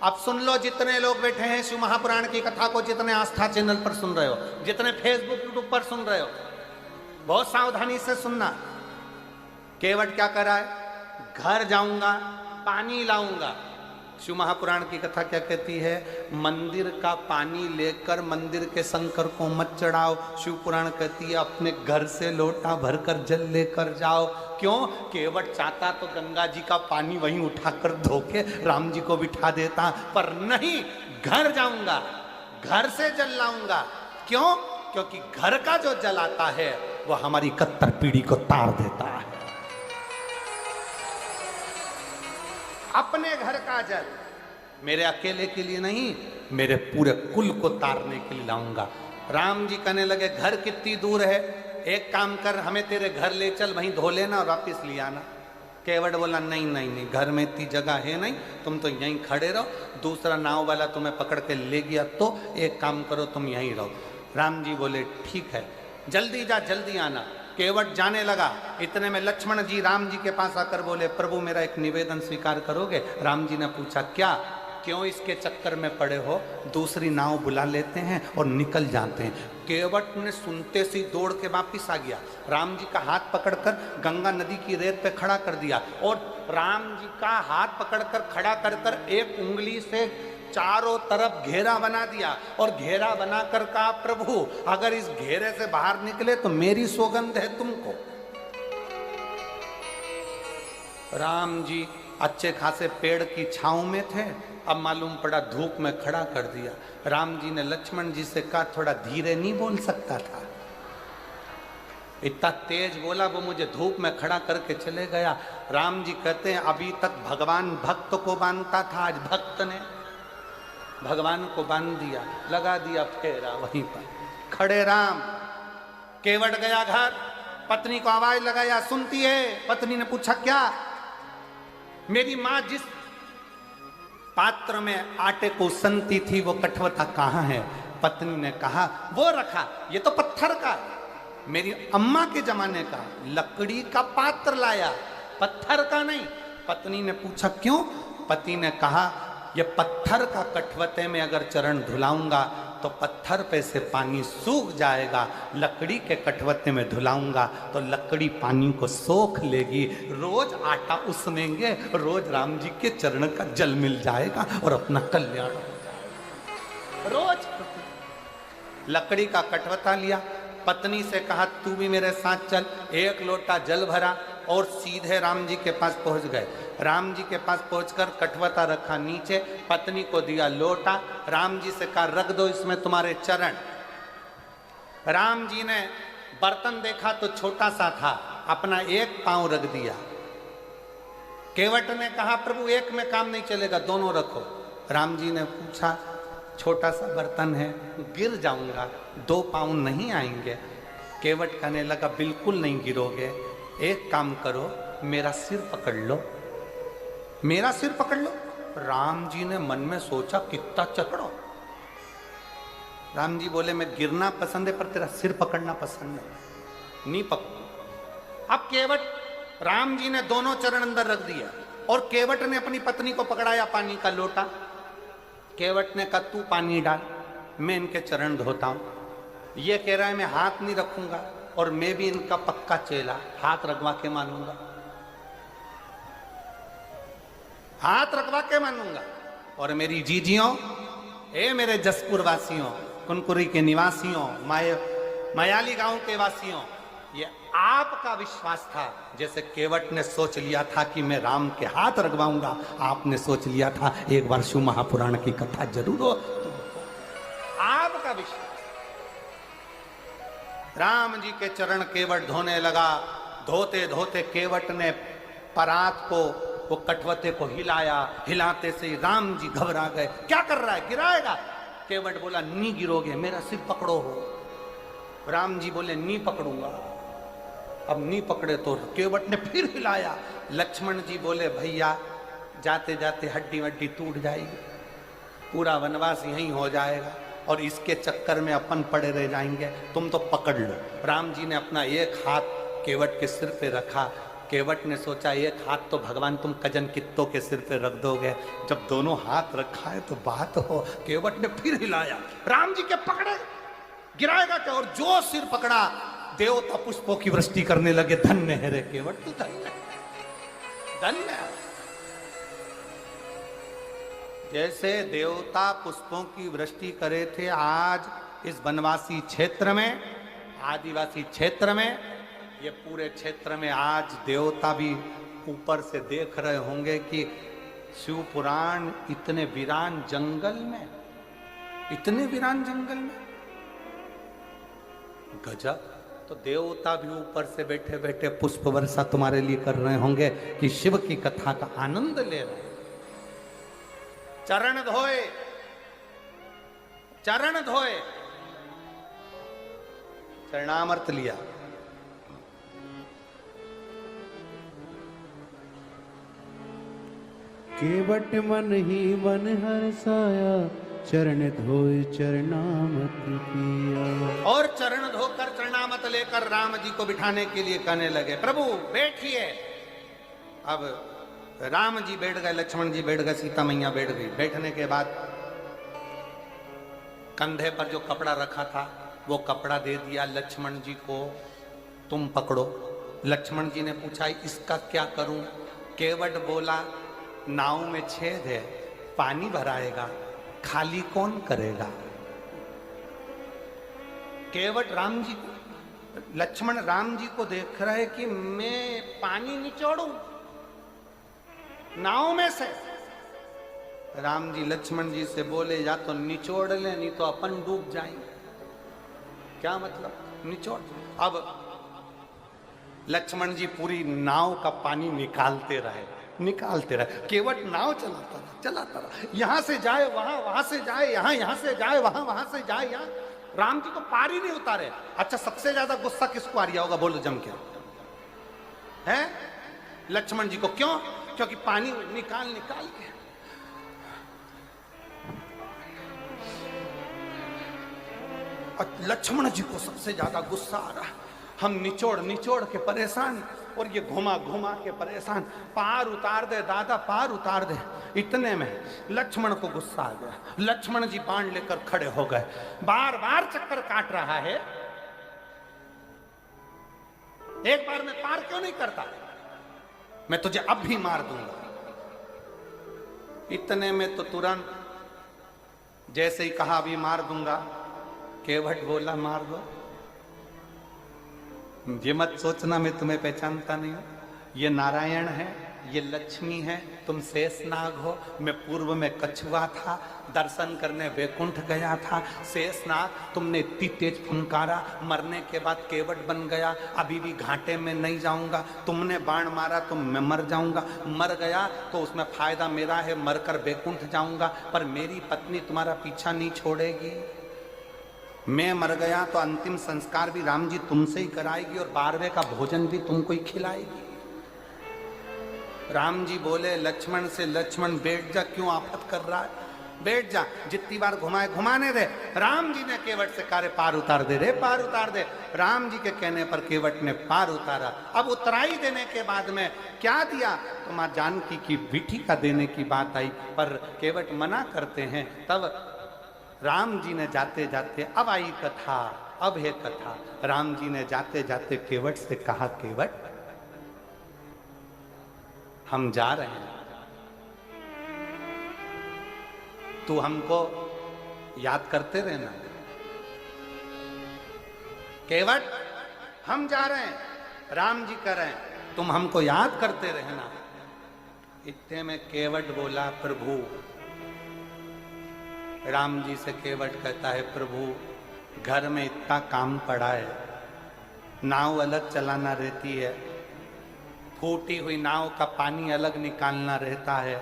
अब सुन लो, जितने लोग बैठे हैं शिव महापुराण की कथा को, जितने आस्था चैनल पर सुन रहे हो, जितने फेसबुक यूट्यूब पर सुन रहे हो, बहुत सावधानी से सुनना। केवट क्या कर रहा है? घर जाऊंगा, पानी लाऊंगा। शिव महापुराण की कथा क्या कहती है? मंदिर का पानी लेकर मंदिर के शंकर को मत चढ़ाओ। शिव पुराण कहती है अपने घर से लोटा भरकर जल लेकर जाओ। क्यों? केवट चाहता तो गंगा जी का पानी वहीं उठाकर धो के राम जी को बिठा देता, पर नहीं, घर जाऊंगा, घर से जल लाऊंगा। क्यों? क्योंकि घर का जो जल आता है वो हमारी 71 पीढ़ी को तार देता है। अपने घर का जल मेरे अकेले के लिए नहीं, मेरे पूरे कुल को तारने के लिए लाऊंगा। राम जी कहने लगे घर कितनी दूर है? एक काम कर, हमें तेरे घर ले चल, वहीं धो लेना और वापिस ले आना। केवट बोला नहीं नहीं नहीं, घर में इतनी जगह है नहीं, तुम तो यहीं खड़े रहो, दूसरा नाव वाला तुम्हें पकड़ के ले गया तो एक काम करो, तुम यहीं रहो। राम जी बोले ठीक है, जल्दी जा, जल्दी आना। केवट जाने लगा। इतने में लक्ष्मण जी राम जी के पास आकर बोले प्रभु मेरा एक निवेदन स्वीकार करोगे? राम जी ने पूछा क्या? क्यों इसके चक्कर में पड़े हो? दूसरी नाव बुला लेते हैं और निकल जाते हैं। केवट ने सुनते सी दौड़ के वापिस आ गया, राम जी का हाथ पकड़कर गंगा नदी की रेत पे खड़ा कर दिया और राम जी का हाथ पकड़कर खड़ा कर कर एक उंगली से चारों तरफ घेरा बना दिया और घेरा बनाकर कहा प्रभु अगर इस घेरे से बाहर निकले तो मेरी सौगंध है तुमको। राम जी अच्छे खासे पेड़ की छांव में थे, अब मालूम पड़ा धूप में खड़ा कर दिया। राम जी ने लक्ष्मण जी से कहा थोड़ा धीरे नहीं बोल सकता था? इतना तेज बोला, वो मुझे धूप में खड़ा करके चले गया। राम जी कहते हैं अभी तक भगवान भक्त को बांधता था, आज भक्त ने भगवान को बांध दिया, लगा दिया फेरा वहीं पर खड़े राम। केवट गया घर, पत्नी को आवाज लगाया, सुनती है? पत्नी ने पूछा क्या? मेरी मां जिस पात्र में आटे को सनती थी वो कठवता कहाँ है? पत्नी ने कहा वो रखा, ये तो पत्थर का, मेरी अम्मा के जमाने का लकड़ी का पात्र लाया, पत्थर का नहीं। पत्नी ने पूछा क्यों? पति ने कहा ये पत्थर का कठवते में अगर चरण धुलाऊंगा तो पत्थर पे से पानी सूख जाएगा, लकड़ी के कठवते में धुलाऊंगा तो लकड़ी पानी को सोख लेगी, रोज आटा उसनेंगे, रोज राम जी के चरण का जल मिल जाएगा और अपना कल्याण हो जाएगा। रोज लकड़ी का कठवता लिया, पत्नी से कहा तू भी मेरे साथ चल। एक लोटा जल भरा और सीधे राम जी के पास पहुंच गए। राम जी के पास पहुंचकर कठवता रखा नीचे, पत्नी को दिया लोटा, राम जी से कहा रख दो इसमें तुम्हारे चरण। राम जी ने बर्तन देखा तो छोटा सा था, अपना एक पांव रख दिया। केवट ने कहा प्रभु एक में काम नहीं चलेगा, दोनों रखो। राम जी ने पूछा छोटा सा बर्तन है, गिर जाऊंगा, 2 पांव नहीं आएंगे। केवट कहने लगा बिल्कुल नहीं गिरोगे, एक काम करो मेरा सिर पकड़ लो, मेरा सिर पकड़ लो। राम जी ने मन में सोचा कितना चकड़ो। राम जी बोले मैं गिरना पसंद है पर तेरा सिर पकड़ना पसंद नहीं पकड़। अब केवट राम जी ने दोनों चरण अंदर रख दिया और केवट ने अपनी पत्नी को पकड़ाया पानी का लोटा। केवट ने कहा तू पानी डाल, मैं इनके चरण धोता हूं। ये कह रहा है मैं हाथ नहीं रखूंगा और मैं भी इनका पक्का चेला, हाथ रखवा के मानूंगा, हाथ रखवा के मानूंगा। और मेरी जीजियों, ए मेरे जसपुर वासियों, कुनकुरी के निवासियों, मायाली गांव के वासियों, ये आपका विश्वास था। जैसे केवट ने सोच लिया था कि मैं राम के हाथ रखवाऊंगा, आपने सोच लिया था एक बार शिव महापुराण की कथा जरूर हो। आपका विश्वास। राम जी के चरण केवट धोने लगा। धोते धोते केवट ने परात को, वो कठवते को हिलाया, हिलाते से राम जी घबरा गए। क्या कर रहा है, गिराएगा? केवट बोला नहीं गिरोगे, मेरा सिर पकड़ो हो। राम जी बोले नहीं पकड़ूंगा। अब नहीं पकड़े तो केवट ने फिर हिलाया। लक्ष्मण जी बोले भैया जाते जाते हड्डी वड्डी टूट जाएगी, पूरा वनवास यहीं हो जाएगा और इसके चक्कर में अपन पड़े रह जाएंगे, तुम तो पकड़ लो। राम जी ने अपना एक हाथ केवट के सिर पे रखा, केवट ने सोचा एक हाथ तो भगवान तुम कजन कित्तों के सिर पे रख दोगे, जब दोनों हाथ रखा है तो बात हो। केवट ने फिर हिलाया, राम जी के पकड़े, गिराएगा क्या, और जो सिर पकड़ा देवता पुष्पों की वृष्टि करने लगे। धन्य है रे केवट, तू धन्य धन्य। जैसे देवता पुष्पों की वृष्टि करे थे, आज इस वनवासी क्षेत्र में, आदिवासी क्षेत्र में, ये पूरे क्षेत्र में आज देवता भी ऊपर से देख रहे होंगे कि शिव पुराण इतने वीरान जंगल में, इतने वीरान जंगल में, गजब। तो देवता भी ऊपर से बैठे बैठे पुष्प वर्षा तुम्हारे लिए कर रहे होंगे कि शिव की कथा का आनंद ले रहे। चरण धोए, चरण धोए, चरणामृत लिया। केवट मन ही मन हर्षाया, चरण धोए चरणामत किया। और चरण धोकर चरणामत लेकर राम जी को बिठाने के लिए कहने लगे, प्रभु बैठिए। अब राम जी बैठ गए, लक्ष्मण जी बैठ गए, सीता मैया बैठ गई। बैठने के बाद कंधे पर जो कपड़ा रखा था वो कपड़ा दे दिया लक्ष्मण जी को, तुम पकड़ो। लक्ष्मण जी ने पूछा इसका क्या करूं? केवट बोला नाव में छेद है, पानी भराएगा, खाली कौन करेगा? केवट राम जी को, लक्ष्मण राम जी को देख रहे कि मैं पानी निचोड़ू नाव में से। राम जी लक्ष्मण जी से बोले या तो निचोड़ ले, नहीं तो अपन डूब जाएंगे। क्या मतलब निचोड़? अब लक्ष्मण जी पूरी नाव का पानी निकालते रहे, निकालते रहे। केवट नाव चलाता रहा, चलाता रहा, यहां से जाए वहां, वहां से जाए यहां, यहां से जाए वहां, वहां से जाए यहां। राम जी तो पार ही नहीं उतारे। अच्छा सबसे ज्यादा गुस्सा किसको आ रहा होगा, बोलो जम के? है लक्ष्मण जी को। क्यों? क्योंकि पानी निकाल निकाल के लक्ष्मण जी को सबसे ज्यादा गुस्सा आ रहा। हम निचोड़ निचोड़ के परेशान, और ये घुमा घुमा के परेशान। पार उतार दे दादा, पार उतार दे। इतने में लक्ष्मण को गुस्सा आ गया। लक्ष्मण जी बाण लेकर खड़े हो गए। बार बार चक्कर काट रहा है, एक बार में पार क्यों नहीं करता? मैं तुझे अब भी मार दूंगा। इतने में तो तुरंत जैसे ही कहा अभी मार दूंगा, केवट बोला मार दो। ये मत सोचना मैं तुम्हें पहचानता नहीं हूं, ये नारायण है, ये लक्ष्मी है, तुम शेषनाग हो। मैं पूर्व में कछुआ था, दर्शन करने वैकुंठ गया था। शेषनाग तुमने इतनी तेज फुंकारा, मरने के बाद केवट बन गया। अभी भी घाटे में नहीं जाऊंगा। तुमने बाण मारा तो मैं मर जाऊंगा, मर गया तो उसमें फायदा मेरा है, मरकर वैकुंठ जाऊंगा। पर मेरी पत्नी तुम्हारा पीछा नहीं छोड़ेगी। मैं मर गया तो अंतिम संस्कार भी राम जी तुमसे ही कराएगी, और 12वें का भोजन भी तुमको ही खिलाएगी। राम जी बोले लक्ष्मण से, लक्ष्मण बैठ जा, क्यों आफत कर रहा है, बैठ जा। जितनी बार घुमाए घुमाने दे। राम जी ने केवट से कहा पार उतार दे रे, पार उतार दे। राम जी के कहने पर केवट ने पार उतारा। अब उतराई देने के बाद में क्या दिया, तो मां जानकी की विठी का देने की बात आई, पर केवट मना करते हैं। तब राम जी ने जाते जाते, अब आई कथा, अब है कथा। राम जी ने जाते जाते केवट से कहा, केवट हम जा रहे हैं, तू हमको याद करते रहना। केवट हम जा रहे हैं, राम जी कह रहे हैं तुम हमको याद करते रहना। इतने में केवट बोला प्रभु, राम जी से केवट कहता है प्रभु घर में इतना काम पड़ा है, नाव अलग चलाना रहती है, फूटी हुई नाव का पानी अलग निकालना रहता है।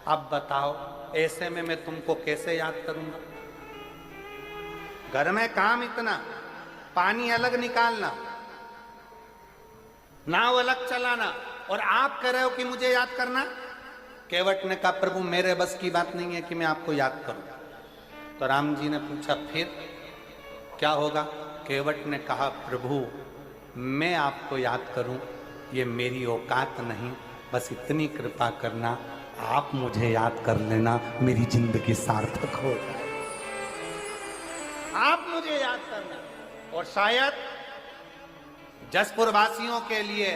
अब बताओ ऐसे में मैं तुमको कैसे याद करूंगा? घर में काम इतना, पानी अलग निकालना, नाव अलग चलाना, और आप कह रहे हो कि मुझे याद करना? केवट ने कहा प्रभु मेरे बस की बात नहीं है कि मैं आपको याद करूं। तो राम जी ने पूछा फिर क्या होगा? केवट ने कहा प्रभु मैं आपको याद करूं ये मेरी औकात नहीं, बस इतनी कृपा करना, आप मुझे याद कर लेना, मेरी जिंदगी सार्थक हो जाए। आप मुझे याद करना। और शायद जसपुर वासियों के लिए,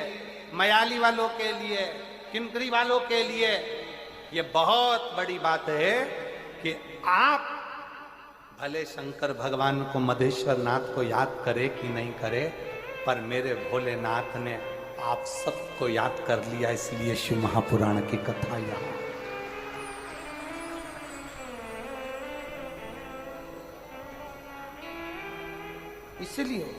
मयाली वालों के लिए, किनकरी वालों के लिए ये बहुत बड़ी बात है कि आप भले शंकर भगवान को, मधेश्वर नाथ को याद करे कि नहीं करे, पर मेरे भोलेनाथ ने आप सबको याद कर लिया, इसलिए शिव महापुराण की कथा यहां। इसलिए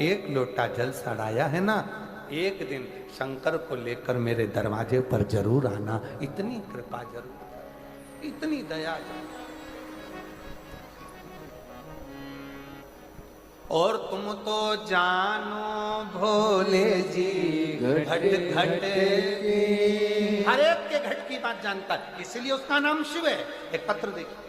एक लोटा जल चढ़ाया है ना, एक दिन शंकर को लेकर मेरे दरवाजे पर जरूर आना, इतनी कृपा जरूर, इतनी दया जरूर। और तुम तो जानो भोले जी घट घट, हर एक के घट की बात जानता है, इसलिए उसका नाम शिव है। एक पत्र देखिए,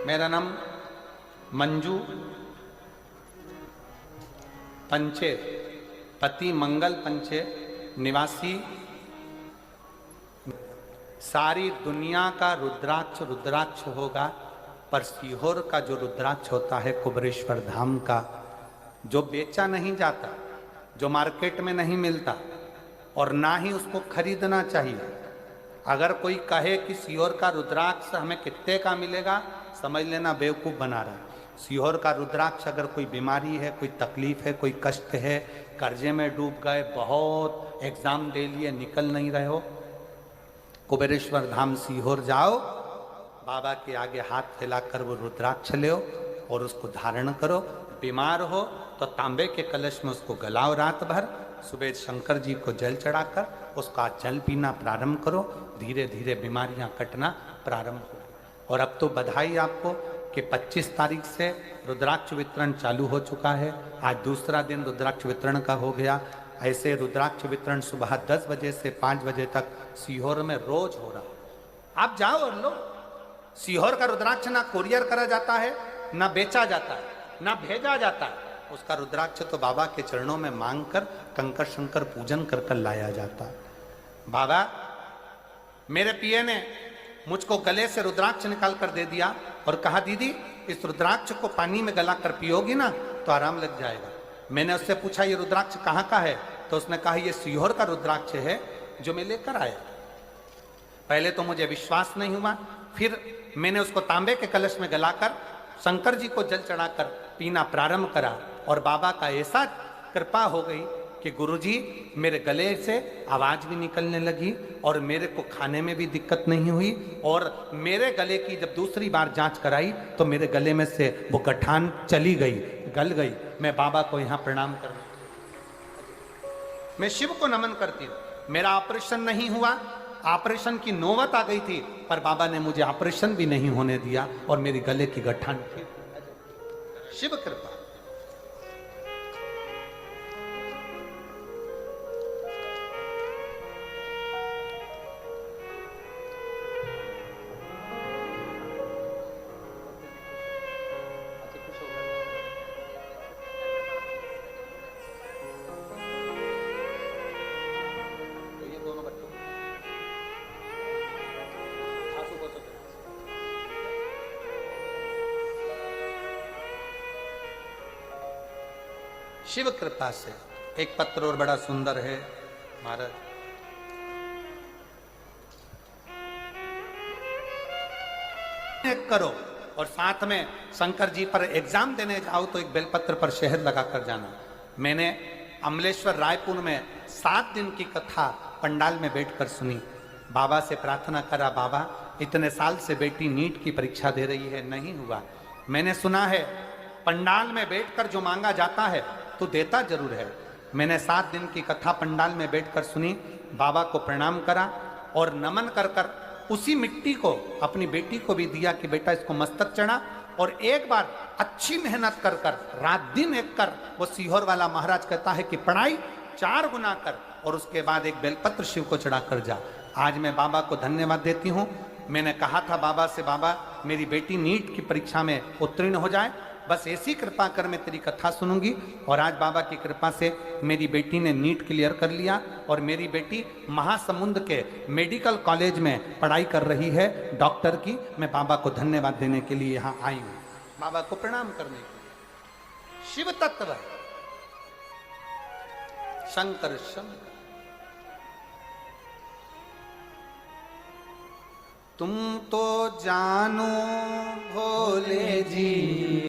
मेरा नाम मंजू पंचे, पति मंगल पंचे, निवासी। सारी दुनिया का रुद्राक्ष रुद्राक्ष होगा, पर सीहोर का जो रुद्राक्ष होता है कुबेरेश्वर धाम का, जो बेचा नहीं जाता, जो मार्केट में नहीं मिलता और ना ही उसको खरीदना चाहिए। अगर कोई कहे कि सीहोर का रुद्राक्ष हमें कितने का मिलेगा, समझ लेना बेवकूफ़ बना रहा है। सीहोर का रुद्राक्ष, अगर कोई बीमारी है, कोई तकलीफ है, कोई कष्ट है, कर्जे में डूब गए, बहुत एग्जाम दे लिए, निकल नहीं रहे हो, कुबेरेश्वर धाम सीहोर जाओ, बाबा के आगे हाथ फैलाकर वो रुद्राक्ष ले और उसको धारण करो। बीमार हो तो तांबे के कलश में उसको गलाओ रात भर, सुबह शंकर जी को जल चढ़ाकर उसका जल पीना प्रारंभ करो, धीरे धीरे बीमारियां कटना प्रारंभ हो। और अब तो बधाई आपको कि 25 तारीख से रुद्राक्ष वितरण चालू हो चुका है। आज दूसरा दिन रुद्राक्ष वितरण का हो गया। ऐसे रुद्राक्ष वितरण सुबह 10 बजे से 5 बजे तक सीहोर में रोज हो रहा। आप जाओ और लो। सीहोर का रुद्राक्ष ना कोरियर करा जाता है, ना बेचा जाता है, ना भेजा जाता है। उसका रुद्राक्ष तो बाबा के चरणों में मांग कर, कंकर शंकर पूजन कर कर लाया जाता है। बाबा, मेरे पिए ने मुझको गले से रुद्राक्ष निकाल कर दे दिया और कहा, दीदी इस रुद्राक्ष को पानी में गला कर पियोगी ना तो आराम लग जाएगा। मैंने उससे पूछा, ये रुद्राक्ष कहाँ का है? तो उसने कहा, ये सीहोर का रुद्राक्ष है जो मैं लेकर आया। पहले तो मुझे विश्वास नहीं हुआ, फिर मैंने उसको तांबे के कलश में गलाकर शंकर जी को जल चढ़ाकर पीना प्रारंभ करा और बाबा का ऐसा कृपा हो गई कि गुरुजी मेरे गले से आवाज भी निकलने लगी और मेरे को खाने में भी दिक्कत नहीं हुई। और मेरे गले की जब दूसरी बार जांच कराई तो मेरे गले में से वो गठान चली गई, गल गई। मैं बाबा को यहाँ प्रणाम कर, मैं शिव को नमन करती हूँ। मेरा ऑपरेशन नहीं हुआ, ऑपरेशन की नौबत आ गई थी, पर बाबा ने मुझे ऑपरेशन भी नहीं होने दिया और मेरी गले की गठान थी। शिव कृपा। शिव कृपा से एक पत्र और बड़ा सुंदर है महाराज। करो और साथ में शंकर जी पर एग्जाम देने जाओ तो एक बेलपत्र पर शहद लगाकर जाना। मैंने अमलेश्वर रायपुर में 7 दिन की कथा पंडाल में बैठकर सुनी। बाबा से प्रार्थना करा, बाबा इतने साल से बेटी नीट की परीक्षा दे रही है, नहीं हुआ। मैंने सुना है पंडाल में बैठकर जो मांगा जाता है तो देता जरूर है। मैंने 7 दिन की कथा पंडाल में बैठकर सुनी, बाबा को प्रणाम करा और नमन कर कर उसी मिट्टी को अपनी बेटी को भी दिया कि बेटा इसको मस्तक चढ़ा और एक बार अच्छी मेहनत कर कर रात दिन एक कर, वो सीहोर वाला महाराज कहता है कि पढ़ाई 4 गुना कर और उसके बाद एक बेलपत्र शिव को चढ़ा कर जा। आज मैं बाबा को धन्यवाद देती हूँ। मैंने कहा था बाबा से, बाबा मेरी बेटी नीट की परीक्षा में उत्तीर्ण हो जाए, बस ऐसी कृपा कर, मैं तेरी कथा सुनूंगी। और आज बाबा की कृपा से मेरी बेटी ने नीट क्लियर कर लिया और मेरी बेटी महासमुंद के मेडिकल कॉलेज में पढ़ाई कर रही है डॉक्टर की। मैं बाबा को धन्यवाद देने के लिए यहाँ आई हूँ, बाबा को प्रणाम करने के लिए। शिव तत्व शंकर शंकर, तुम तो जानो भोले जी